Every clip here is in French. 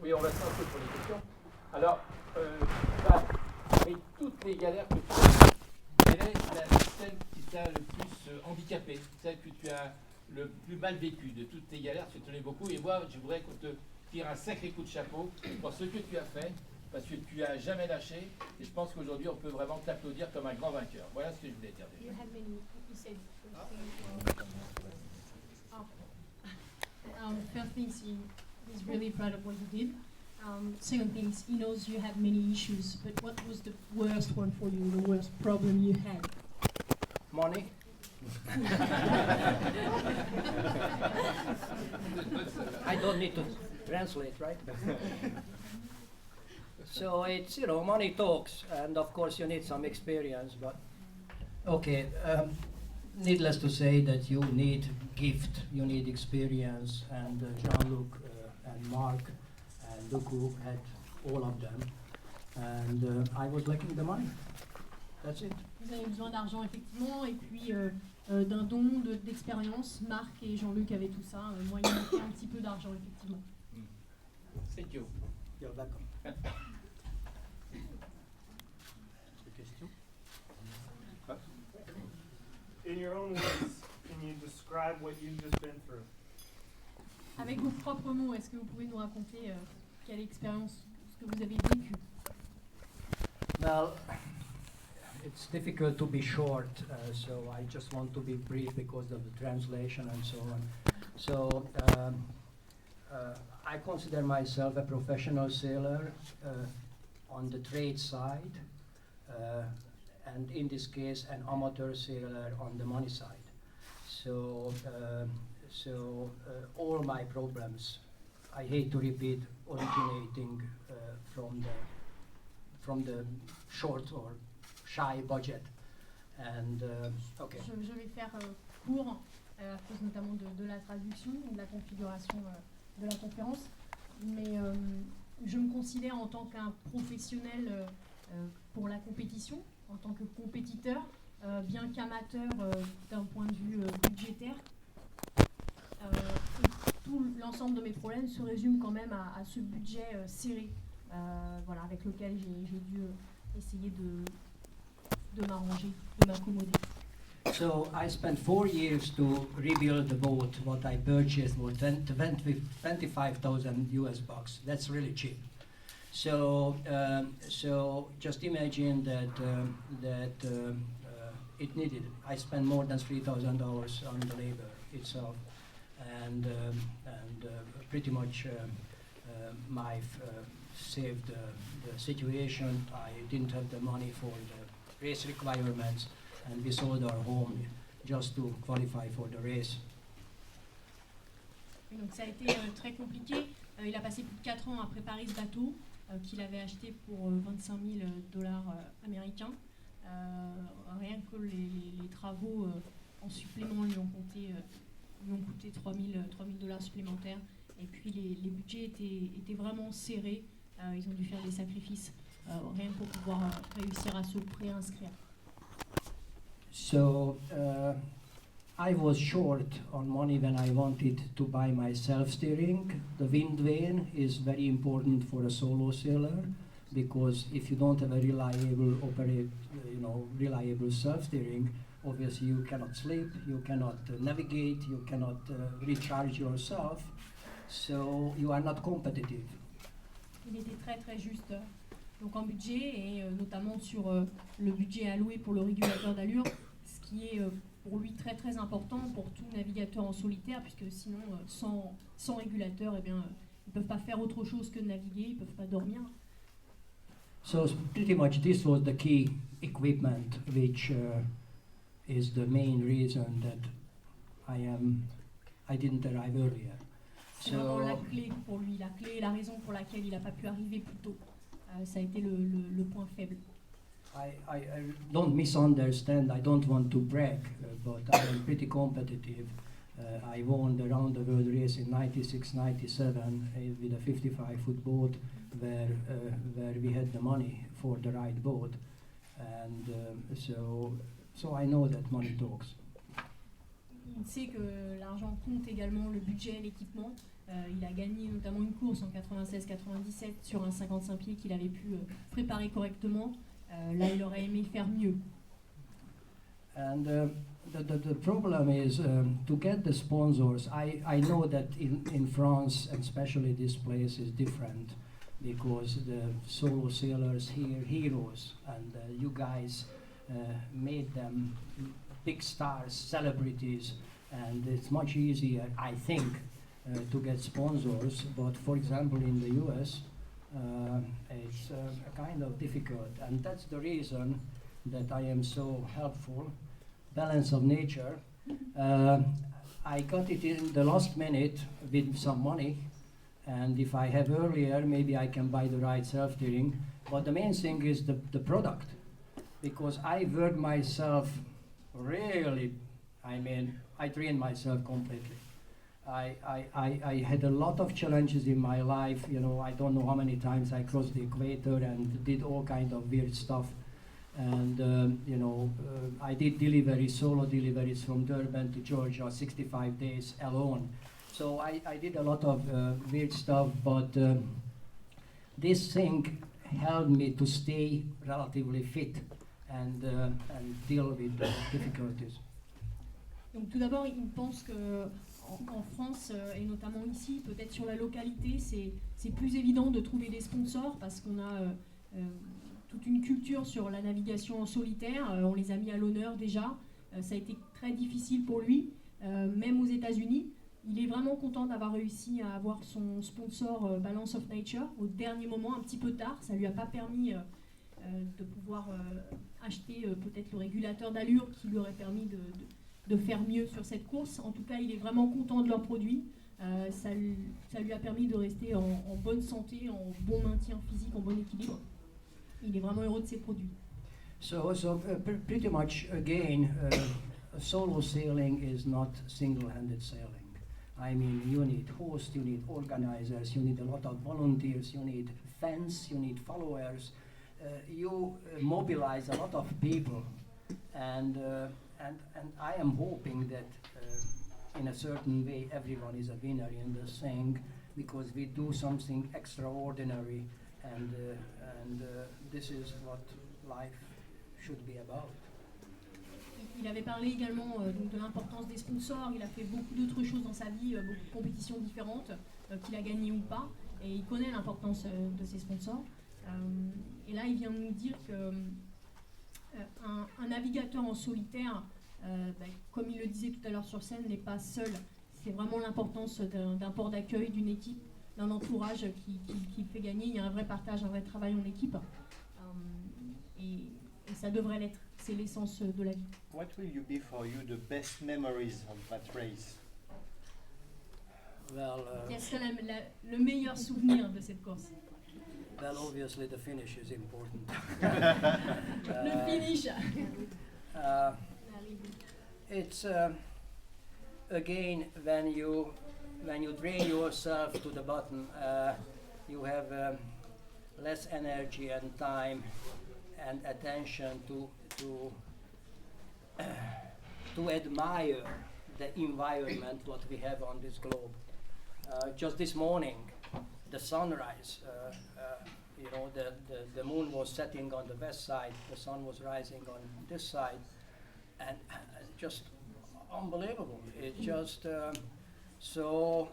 Oui, on va se lancer pour les questions. Alors, avec toutes les galères que tu as, quelle est celle qui t'a le plus handicapé, celle que tu as le plus mal vécu de toutes tes galères? Tu tenais beaucoup, et moi, je voudrais qu'on te tire un sacré coup de chapeau pour ce que tu as fait, parce que tu n'as jamais lâché, et je pense qu'aujourd'hui, on peut vraiment t'applaudir comme un grand vainqueur. Voilà ce que je voulais dire. First things, he's really proud of what you did. Second things, he knows you had many issues, but what was the worst one for you, the worst problem you had? Money. I don't need to translate, right? So it's, money talks, and of course you need some experience, but okay. Needless to say that you need gift, you need experience, and Jean-Luc and Mark and Luku had all of them, and I was lacking the money. That's it. Vous avez besoin d'argent effectivement, et puis d'un don, d'expérience. Marc et Jean-Luc avaient tout ça. Moi, il me manquait un petit peu d'argent effectivement. Thank you. You're welcome. In your own words, can you describe what you've just been through? Avec vos propres mots, est-ce que vous pouvez nous raconter quelle expérience, ce que vous avez vécu? Well, it's difficult to be short, so I just want to be brief because of the translation and so on. So, I consider myself a professional sailor on the trade side, and in this case, an amateur sailor on the money side. So, all my problems, I hate to repeat, originating from the short or shy budget. And okay. Je vais faire court à cause notamment de la traduction et de la configuration de la conférence, mais je me considère en tant qu'un professionnel pour la compétition, en tant que compétiteur, bien qu'amateur d'un point de vue budgétaire. Tout l'ensemble de mes problèmes se résume quand même à ce budget serré, voilà, avec lequel j'ai dû essayer de m'arranger, de m'accommoder. So I spent 4 years to rebuild the boat. What I purchased was $25,000. That's really cheap. So just imagine that it needed. I spent more than $3,000 on the labor itself, and pretty much saved the situation. I didn't have the money for the race requirements, and we sold our home just to qualify for the race. Et donc ça a été très compliqué. Il a passé plus de 4 ans à préparer ce bateau qu'il avait acheté pour $25,000 américains. Rien que les travaux en supplément lui ont coûté $3,000 supplémentaires. Et puis les budgets étaient vraiment serrés. Ils ont dû faire des sacrifices rien pour pouvoir réussir à se préinscrire. So I was short on money when I wanted to buy my self-steering. The wind vane is very important for a solo sailor, because if you don't have a reliable self-steering, obviously you cannot sleep, you cannot navigate, you cannot recharge yourself, so you are not competitive. Il était très très juste donc en budget, et notamment sur le budget alloué pour le régulateur d'allure, ce qui est pour lui très très important pour tout navigateur en solitaire, puisque sinon sans régulateur, eh bien, ils ne peuvent pas faire autre chose que de naviguer, ils ne peuvent pas dormir. So pretty much this was the key equipment, which is the main reason that I didn't arrive earlier. C'est vraiment la clé pour lui, la clé et la raison pour laquelle il n'a pas pu arriver plus tôt. Ça a été le point faible. I don't misunderstand, I don't want to brag, but I am pretty competitive. I won the round the world race in 96-97 with a 55-foot boat where we had the money for the right boat, and so I know that money talks. Il sait que l'argent compte également, le budget, l'équipement. Il a gagné notamment une course en 96-97 sur un 55 pieds qu'il avait pu préparer correctement. Là, il aurait aimé faire mieux. And the problem is to get the sponsors. I know that in France, and especially this place, is different because the solo sailors here heroes, and you guys made them big stars, celebrities, and it's much easier, I think, to get sponsors. But for example, in the US, it's kind of difficult, and that's the reason that I am so helpful. Balance of nature. I got it in the last minute with some money, and if I have earlier, maybe I can buy the right self-steering. But the main thing is the product, because I worked myself really, I mean, I trained myself completely. I had a lot of challenges in my life, you know, I don't know how many times I crossed the equator and did all kind of weird stuff. And you know, I did deliveries, solo deliveries from Durban to Georgia, 65 days alone. So I did a lot of weird stuff, but this thing helped me to stay relatively fit and deal with the difficulties. Donc tout d'abord, il pense que en France et notamment ici, peut-être sur la localité, c'est plus évident de trouver des sponsors parce qu'on a toute une culture sur la navigation en solitaire. On les a mis à l'honneur déjà. Ça a été très difficile pour lui, même aux États-Unis. Il est vraiment content d'avoir réussi à avoir son sponsor Balance of Nature au dernier moment, un petit peu tard. Ça ne lui a pas permis de pouvoir acheter peut-être le régulateur d'allure qui lui aurait permis de faire mieux sur cette course. En tout cas, il est vraiment content de leur produit. Ça lui a permis de rester en bonne santé, en bon maintien physique, en bon équilibre. Il est vraiment heureux de ses produits. So pretty much again, solo sailing is not single-handed sailing. I mean, you need hosts, you need organizers, you need a lot of volunteers, you need fans, you need followers. You mobilize a lot of people, and I am hoping that in a certain way everyone is a winner in this thing because we do something extraordinary, and this is what life should be about. Il avait parlé également donc de l'importance des sponsors. Il a fait beaucoup d'autres choses dans sa vie, beaucoup de compétitions différentes, qu'il a gagnées ou pas, et il connaît l'importance de ses sponsors. Et là, il vient de nous dire que un navigateur en solitaire, comme il le disait tout à l'heure sur scène, n'est pas seul. C'est vraiment l'importance d'un port d'accueil, d'une équipe, d'un entourage qui fait gagner. Il y a un vrai partage, un vrai travail en équipe. Et ça devrait l'être. C'est l'essence de la vie. What will you be for you the best memories of that race? Well, Quel serait le meilleur souvenir de cette course? well, obviously the finish is important. Le finish. It's again when you drain yourself to the bottom, you have less energy and time and attention to admire the environment what we have on this globe. Just this morning, the sunrise, you know, the moon was setting on the west side, the sun was rising on this side, and just unbelievable. It's just so.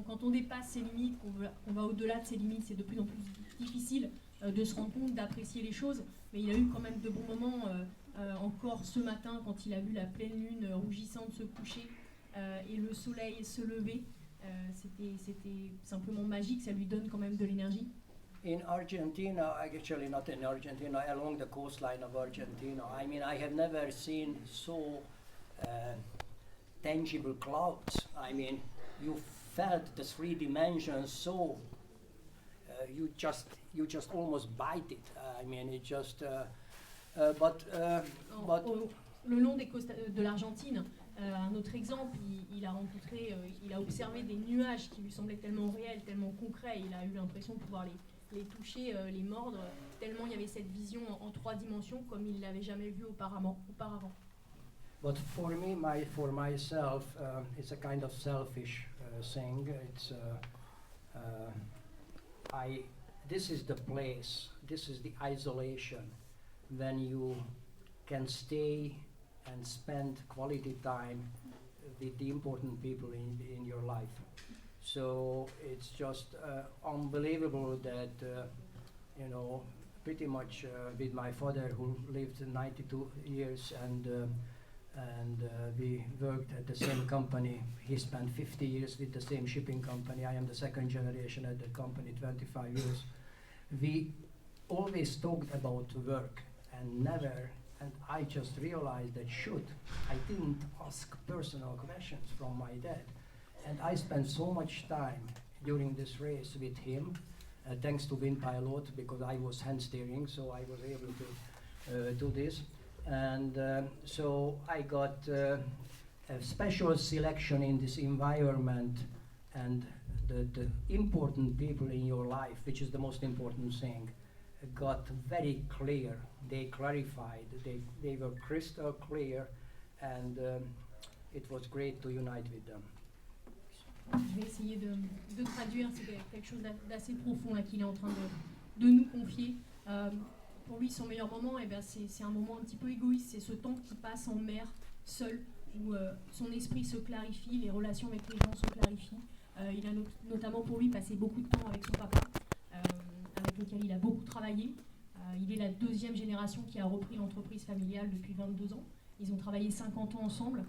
Quand on dépasse ses limites, qu'on va au-delà de ses limites, c'est de plus en plus difficile de se rendre compte, d'apprécier les choses. Mais il a eu quand même de bons moments, encore ce matin, quand il a vu la pleine lune rougissante se coucher et le soleil se lever. C'était simplement magique, ça lui donne quand même de l'énergie. In Argentina, actually not in Argentina, along the coastline of Argentina, I mean, I have never seen so tangible clouds. I mean, you felt the three dimensions so you just almost bite it. I mean, it just. But le long des côtes de l'Argentine, un autre exemple, il a rencontré, il a observé des nuages qui lui semblaient tellement réels, tellement concrets. Il a eu l'impression de pouvoir les toucher, les mordre, tellement il y avait cette vision en trois dimensions comme il l'avait jamais vu auparavant. But for me, for myself, it's a kind of selfish thing. It's this is the place, this is the isolation when you can stay and spend quality time with the important people in your life. So it's just unbelievable that, pretty much with my father who lived 92 years and we worked at the same company. He spent 50 years with the same shipping company. I am the second generation at the company, 25 years. We always talked about work and I just realized that I didn't ask personal questions from my dad. And I spent so much time during this race with him, thanks to wind pilot, because I was hand steering, so I was able to do this. And so I got a special selection in this environment, and the important people in your life, which is the most important thing, got very clear. They clarified, they were crystal clear, and it was great to unite with them. Je vais essayer de traduire, c'est quelque chose d'assez profond là, qu'il est en train de nous confier. Pour lui, son meilleur moment, c'est un moment un petit peu égoïste, c'est ce temps qu'il passe en mer, seul, où son esprit se clarifie, les relations avec les gens se clarifient. Il a notamment pour lui passé beaucoup de temps avec son papa, avec lequel il a beaucoup travaillé. Il est la deuxième génération qui a repris l'entreprise familiale depuis 22 ans. Ils ont travaillé 50 ans ensemble.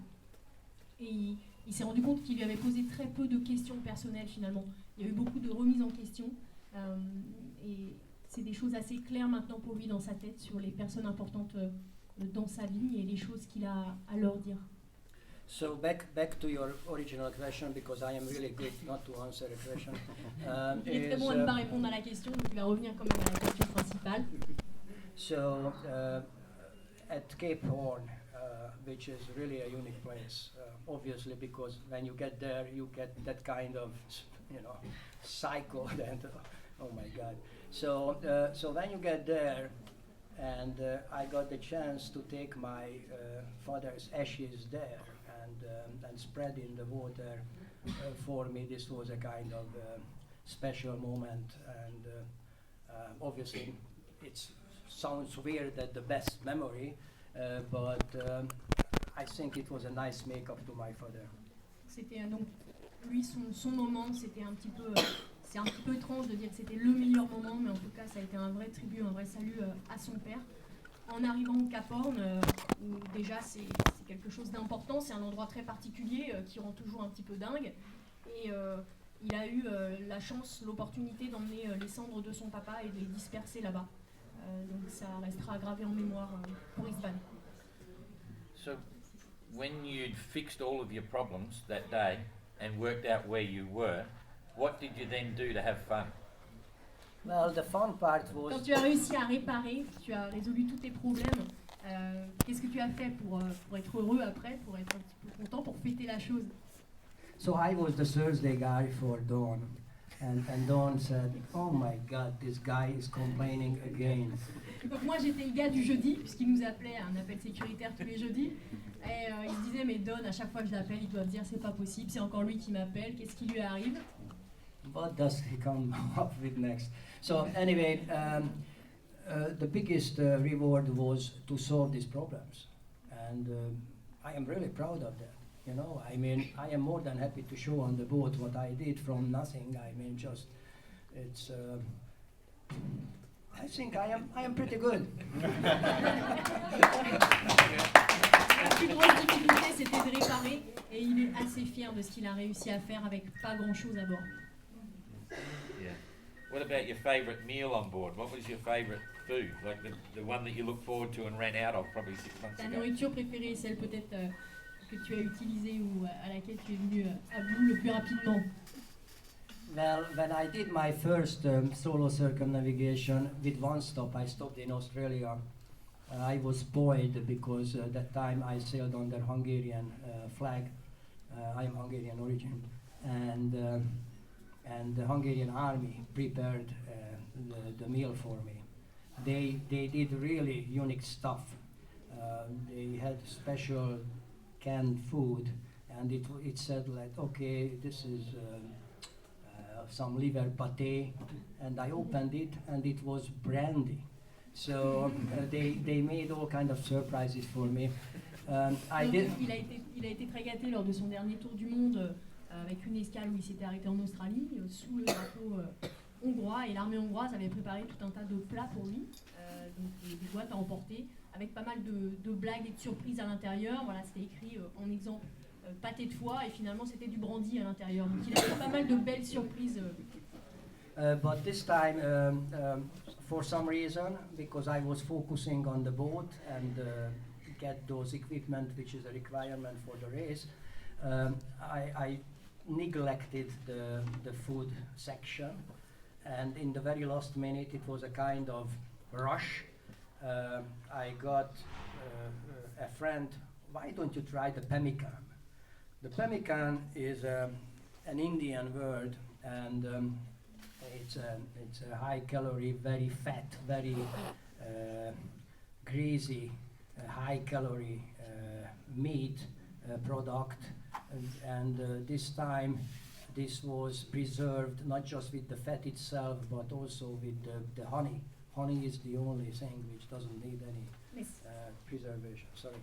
Et il s'est rendu compte qu'il lui avait posé très peu de questions personnelles finalement. Il y a eu beaucoup de remises en question. Et c'est des choses assez claires maintenant pour lui dans sa tête sur les personnes importantes dans sa vie et les choses qu'il a à leur dire. So back to your original question, because I am really good not to answer a question. Il est très bon à ne pas répondre à la question, donc il va revenir quand même à la question principale. So at Cape Horn, which is really a unique place, obviously, because when you get there, you get that kind of, cycle that, oh my God. So when you get there, and I got the chance to take my father's ashes there and spread in the water, for me this was a kind of special moment, and obviously it sounds weird that the best memory, but I think it was a nice make-up to my father. C'était donc lui son moment, c'était c'est un petit peu étrange de dire que c'était le meilleur moment, mais en tout cas ça a été un vrai tribut, un vrai salut à son père. En arrivant au Cap Horn, où déjà c'est quelque chose d'important, c'est un endroit très particulier qui rend toujours un petit peu dingue. Et il a eu la chance, l'opportunité d'emmener les cendres de son papa et de les disperser là-bas. Donc ça restera gravé en mémoire pour Istvan. So, when you'd fixed all of your problems that day and worked out where you were, what did you then do to have fun? Well, the fun part was... Quand tu as réussi à réparer, tu as résolu tous tes problèmes, qu'est-ce que tu as fait pour être heureux après, pour être un petit peu content, pour fêter la chose? So I was the Thursday guy for Dawn, and Dawn said, "Oh my God, this guy is complaining again." Donc moi j'étais le gars du jeudi, puisqu'il nous appelait à un appel sécuritaire tous les jeudis, et il se disait, mais Don, à chaque fois que je l'appelle, il doit me dire c'est pas possible, c'est encore lui qui m'appelle, qu'est-ce qui lui arrive? What does he come up with next? So anyway, the biggest reward was to solve these problems, and I am really proud of that. I mean, I am more than happy to show on the boat what I did from nothing. I mean, it's. I think I am pretty good. La plus grosse difficulté, c'était de réparer, et il est assez fier de ce qu'il a réussi à faire avec pas grand-chose à bord. Yeah. What about your favourite meal on board? What was your favourite food? Like the one that you look forward to and ran out of probably 6 months Ta ago? nourriture préférée, celle peut-être que tu as utilisée ou à laquelle tu es venu à bout le plus rapidement? Well, when I did my first solo circumnavigation with one stop, I stopped in Australia. I was buoyed because at that time I sailed under Hungarian flag. I am Hungarian origin, and the Hungarian army prepared the meal for me. They did really unique stuff. They had special canned food, and it said like, okay, this is some liver pate, and I opened it, and it was brandy. So they made all kind of surprises for me. I did. Il a été très gâté lors de son dernier tour du monde avec une escale où il s'était arrêté en Australie sous le drapeau hongrois, et l'armée hongroise avait préparé tout un tas de plats pour lui, donc des boîtes à emporter avec pas mal de blagues et de surprises à l'intérieur. Voilà, c'était écrit en exemple pâté de foie, et finalement c'était du brandy à l'intérieur. Donc il a fait pas mal de belles surprises. But this time, for some reason, because I was focusing on the boat and get those equipment, which is a requirement for the race, I neglected the food section, and in the very last minute it was a kind of rush. I got a friend, why don't you try the pemmican? The pemmican is an Indian word, and it's a high calorie, very fat, very greasy, high calorie meat product, and this time this was preserved not just with the fat itself but also with the honey. Honey is the only thing which doesn't need any preservation. Sorry.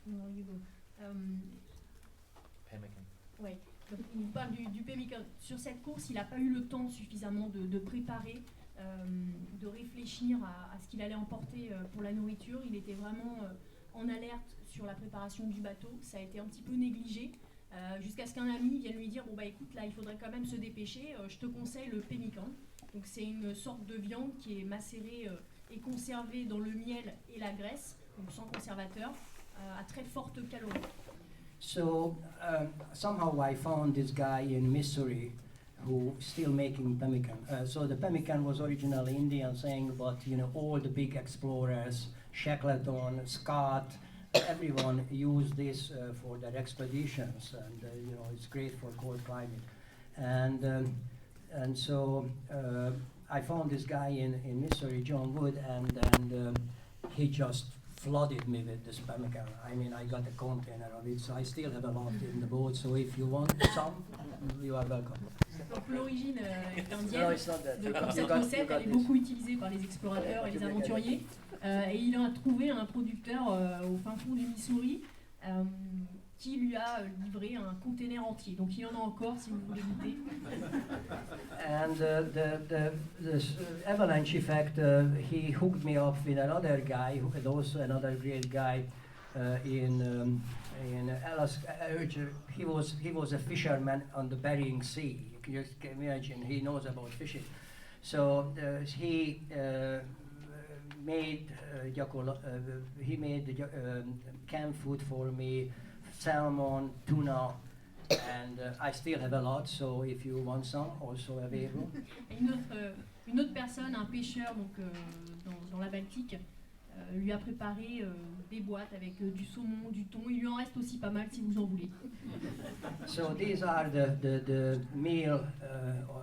No, you go. Pemmican. Ouais. Donc, il nous parle du pemmican. Sur cette course, il n'a pas eu le temps suffisamment de préparer, de réfléchir à ce qu'il allait emporter pour la nourriture. Il était vraiment en alerte sur la préparation du bateau. Ça a été un petit peu négligé, jusqu'à ce qu'un ami vienne lui dire « Bon bah écoute, là il faudrait quand même se dépêcher, je te conseille le pemmican ». Donc c'est une sorte de viande qui est macérée et conservée dans le miel et la graisse, donc sans conservateur, à très forte calorie. So somehow I found this guy in Missouri who still making pemmican. So the pemmican was originally Indian thing, but you know all the big explorers, Shackleton, Scott, everyone used this for their expeditions, and you know it's great for cold climate. And so I found this guy in Missouri, John Wood, and he just flooded me with this pemmican. I mean, I got a container of it, so I still have a lot in the boat. So if you want some, you are welcome. Donc l'origine est indienne. No, it's not that. Donc, cette recette, elle est beaucoup utilisée par les explorateurs et les aventuriers. Et il a trouvé un producteur au fin fond du Missouri qui lui a livré un container entier. Donc il en a encore si vous voulez goûter. And the avalanche effect, he hooked me up with another guy, who had also another great guy in Alaska. He was a fisherman on the Bering Sea. You can imagine, he knows about fishing. So he made canned food for me, salmon, tuna, and I still have a lot, so if you want some, also available. Et une autre personne, un pêcheur donc, dans la Baltique, lui a préparé des boîtes avec du saumon, du thon. Il lui en reste aussi pas mal si vous en voulez. So these are the meal,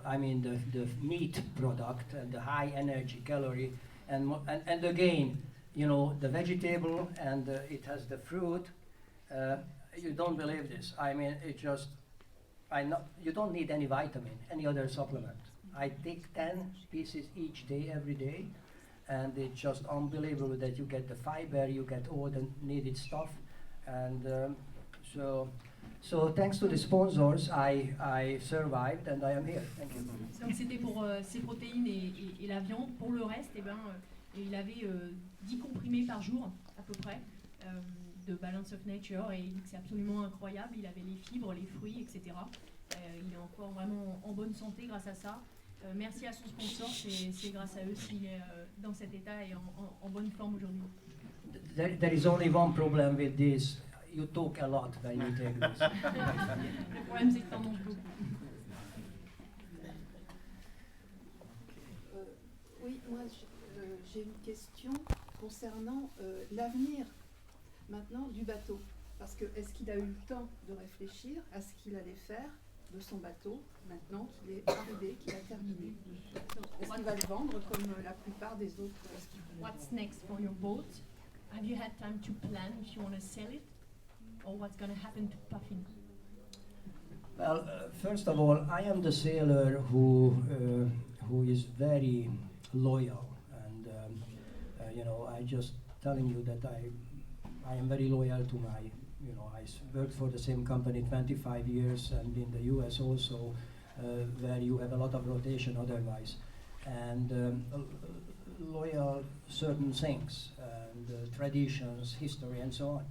I mean the meat product and the high energy calorie, and again, you know, the vegetable and it has the fruit. You don't believe this. I mean, you don't need any vitamin, any other supplement. I take 10 pieces each day, every day, and it's just unbelievable that you get the fiber, you get all the needed stuff, and so thanks to the sponsors, I survived and I am here. Thank you. Donc c'était pour ses protéines et la viande. Pour le reste, il avait 10 comprimés par jour à peu près. De Balance of Nature, et il dit que c'est absolument incroyable. Il avait les fibres, les fruits, etc. Il est encore vraiment en bonne santé grâce à ça. Merci à son sponsor, c'est grâce à eux s'il est dans cet état et en bonne forme aujourd'hui. There is only one problem with this. You talk a lot when you take this. Le problème, c'est que t'en manges beaucoup. Oui, moi j'ai une question concernant l'avenir maintenant du bateau. Parce que est-ce qu'il a eu le temps de réfléchir à ce qu'il allait faire de son bateau maintenant qu'il est arrivé, qu'il a terminé? Est-ce qu'il va le vendre comme la plupart des autres? What's next for your boat? Have you had time to plan if you want to sell it? or what's going to happen to Puffin? Well, first of all, I am the sailor who is very loyal, and I just telling you that I am very loyal to my, I worked for the same company 25 years, and in the US also, where you have a lot of rotation otherwise, and loyal certain things, and traditions, history, and so on.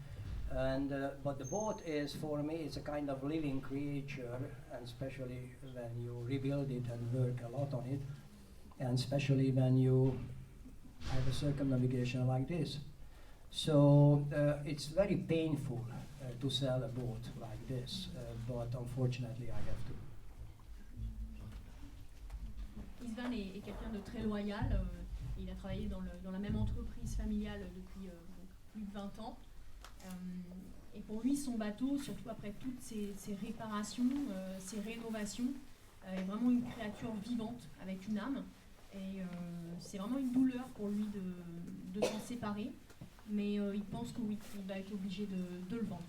And but the boat is, for me, it's a kind of living creature, and especially when you rebuild it and work a lot on it, and especially when you have a circumnavigation like this. So it's very painful to sell a boat like this, but unfortunately I have to. Istvan est quelqu'un de très loyal. Il a travaillé dans la même entreprise familiale depuis donc plus de 20 ans. Et pour lui, son bateau, surtout après toutes ces réparations, ces rénovations, est vraiment une créature vivante avec une âme. Et c'est vraiment une douleur pour lui de s'en séparer. Mais il pense que oui, il va être obligé de le vendre.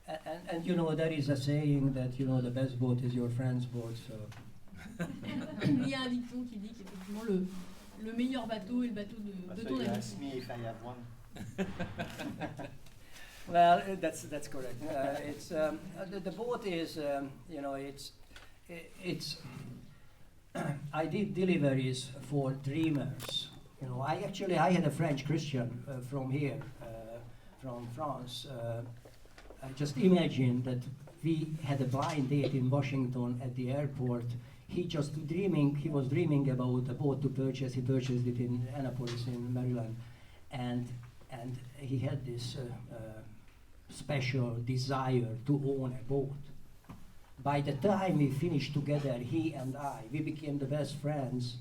And there is a saying that the best boat is your friend's boat. So. Il y a un dicton qui dit qu'effectivement le meilleur bateau est le bateau de ton You ami. ask me if I have one. Well, that's correct. It's the boat is it's I did deliveries for dreamers. I had a French Christian from here, from France. I just imagine that we had a blind date in Washington at the airport. He was dreaming about a boat to purchase. He purchased it in Annapolis in Maryland, and he had this special desire to own a boat. By the time we finished together, he and we became the best friends,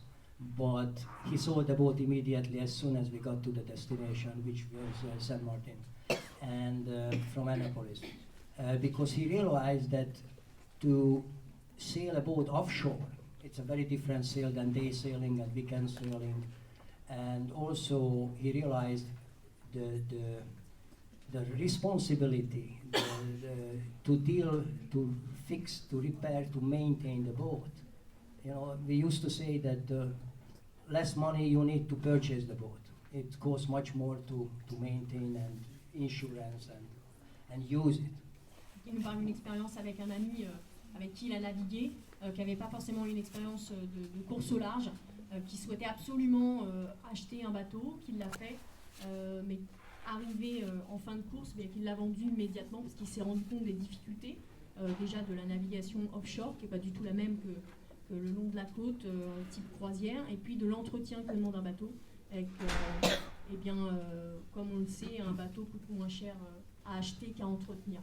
but he sold the boat immediately as soon as we got to the destination, which was San Martin, and from Annapolis, because he realized that to sail a boat offshore, it's a very different sail than day sailing and weekend sailing, and also he realized the responsibility to deal, to fix, to repair, to maintain the boat. We used to say that less money you need to purchase the boat. It costs much more to maintain and insurance and use it. Il nous parle d'une expérience avec un ami avec qui il a navigué, qui n'avait pas forcément une expérience de course au large, qui souhaitait absolument acheter un bateau, qu'il l'a fait, mais arrivé en fin de course, qu'il l'a vendu immédiatement parce qu'il s'est rendu compte des difficultés déjà de la navigation offshore, qui n'est pas du tout la même que le long de la côte, type croisière, et puis de l'entretien que demande un bateau, et que, comme on le sait, un bateau coûte moins cher à acheter qu'à entretenir.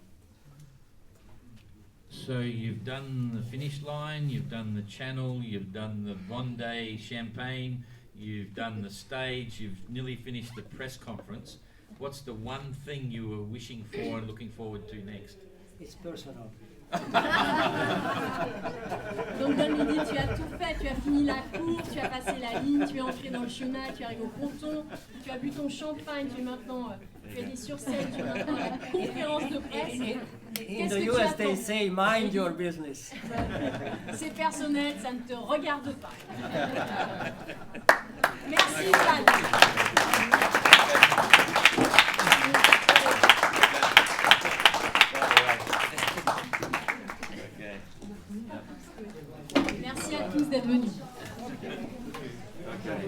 So you've done the finish line, you've done the channel, you've done the one-day champagne, you've done the stage, you've nearly finished the press conference. What's the one thing you were wishing for and looking forward to next? It's personal. Donc Don lui dit, tu as tout fait, tu as fini la course, tu as passé la ligne, tu es entré dans le chenal, tu arrives au ponton, tu as bu ton champagne, tu es maintenant, tu es sur scène, tu es maintenant à la conférence de presse. In the US they say mind your business. C'est personnel, ça ne te regarde pas. Merci Istvan. Merci à tous d'être venus. Okay.